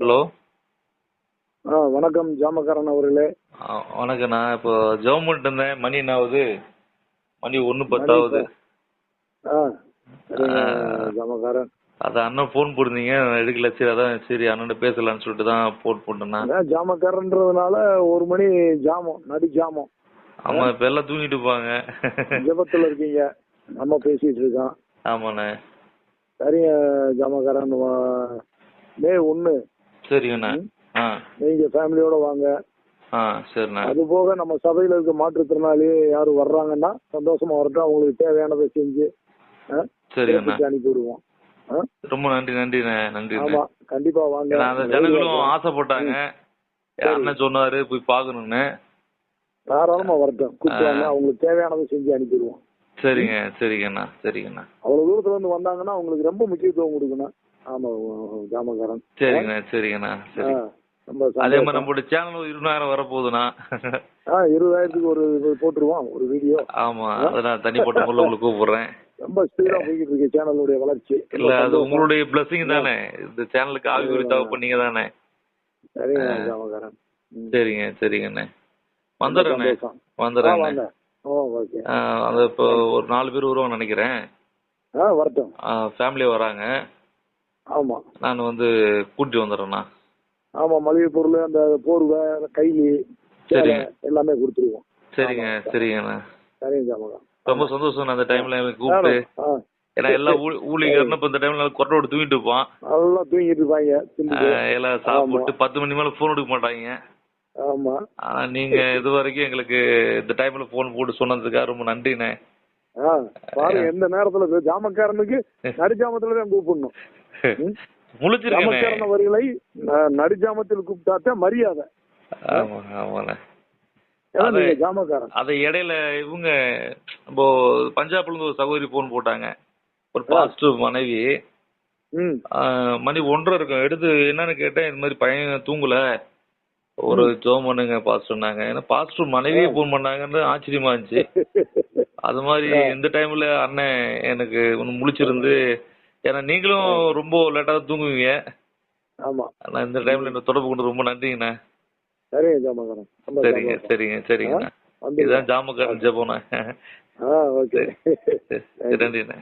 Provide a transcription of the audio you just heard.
Hello. வணக்கம் ஜாமக்காரன் அவர்களே. வணக்கண்ணா. இப்போ ஜெபம் பண்ணிட்டு இருந்தேன். மணி என்ன ஆகுது? மணி 1:10 ஆகுது. ஜாமக்காரன் அது அண்ணன் ஃபோன் போட்டிருந்தீங்க, எடுக்கல. சரி, அதான் சரி அண்ணன் பேசலான்னு சொல்லிட்டு தான் ஃபோன் போட்டேண்ணா. ஜாமக்காரன்றதுனால 1 மணி ஜாமம், நடு ஜாமம். ஆமா, இப்ப எல்லாம் தூங்கிட்டு இருப்பாங்க. ஜபத்துல இருக்கீங்க, நம்ம பேசிட்டு இருக்கோம். ஆமாண்ணே. சரிங்க ஜாமக்காரன். மே 1. சரிங்கண்ணா. நீங்க ஃபேமிலியோட வாங்க. சரிண்ணா. அது போக நம்ம சபையில இருக்க மாற்றுத்திறனாளி யாரும் வர்றாங்கன்னா சந்தோஷமா வரட்டும். அவங்களுக்கு தேவையானதை செஞ்சு அனுப்பி விடுவோம். ரொம்ப நன்றிண்ணே. நன்றி. ஆமா, கண்டிப்பா வாங்க. அந்த ஜனங்களும் ஆசைப்பட்டாங்க, அண்ணன் சொன்னாரு போய் பாக்கணும்னு. தாராளமா வரட்டும், கூப்பிடுவாங்க. அவங்களுக்கு தேவையானதை செஞ்சு அனுப்பிடுவோம். சரிங்கண்ணா. அவ்வளவு தூரத்துல இருந்து வந்தாங்கன்னா அவங்களுக்கு ரொம்ப முக்கியத்துவம் கொடுக்கணும். ஆமா ஜாமக்காரன். சரிங்கண்ணா. அதே மாதிரி நம்மளோட சேனல் 20,000 வரப்போகுதுண்ணா. 20,000க்கு ஒரு போட்டுருவோம், ஒரு வீடியோ. ஆமா, அதான் தனிப்பட்ட முறையில் உங்களுக்கு கூப்பிடுறேன். ரொம்ப ஸ்பீடா போய்கிட்டு இருக்கு சேனலுடைய வளர்ச்சி. இல்ல, அது உங்களுடைய பிளஸிங் தானே. இந்த சேனலுக்கு ஆவிக்குரிய தகப்பனீங்க தானே. சரிங்க ஜாமக்காரன். சரிங்கண்ணே. வந்துடுறேன். அது இப்போ ஒரு 4 பேர் வருவாங்க நினைக்கிறேன். வரட்டும். ஃபேமிலியா வராங்க. ஆமா, நான் வந்து கூட்டி வந்துடுறேண்ணா. ஆமா, மளிகை பொருள், அந்த போர்வை, கைலி, எல்லாமே கொடுத்துருவோம். சரிங்கண்ணா. சரிங்க ஜாமக்காரன். ரொம்ப சந்தோஷம் அந்த டைம்ல கூப்பிட்டு. ஏன்னா எல்லா ஊழியர்னா இப்ப இந்த டைம்ல கொட்டோட தூங்கிட்டு இருப்பான். அதெல்லாம் தூங்கிட்டு இருப்பாங்க. எல்லாம் சாப்பிட்டு 10 மணி மேல போன் எடுக்க மாட்டாங்க. ஆமா, நீங்க இது வரைக்கும் எங்களுக்கு இந்த டைம்ல போன் போட்டு சொன்னதுக்காக ரொம்ப நன்றிண்ணே. பாருங்க, எந்த நேரத்துல ஜாமக்காரனுக்கு நடுஜாமத்துலதான் கூப்பிடணும். ஜாமக்காரன் அவர்களை நடுஜாமத்தில் கூப்பிட்டாத்தான் மரியாதை. ஆமாண்ணே. ஜாமக்காரன் அதை இடையில இவங்க இப்போ பஞ்சாப்ல இருந்து ஒரு சகோதரி போன் போட்டாங்க. ஒரு பாஸ்டர் மனைவி. மணி 1:30 இருக்கும். எடுத்து என்னன்னு கேட்டேன், இந்த மாதிரி பையன் தூங்கல, ஒரு ஜோம் பண்ணுங்க பாஸ்டர் சொன்னாங்க. ஏன்னா பாஸ்டர் மனைவியே போன் பண்ணாங்கன்னு ஆச்சரியமா இருந்துச்சு. அது மாதிரி இந்த டைம்ல அண்ணன் எனக்கு ஒன்று முழிச்சிருந்து, ஏன்னா நீங்களும் ரொம்ப லேட்டா தூங்குவீங்க. ஆமா, ஆனா இந்த டைம்ல என்ன தொடர்பு கொண்டு ரொம்ப நன்றிங்கண்ணா. சரிங்க ஜாமக்காரன். சரிங்கண்ணா. இதுதான் ஜாமக்காரன் ஜெபம்ண்ணா. ஓகே, நன்றிண்ணே.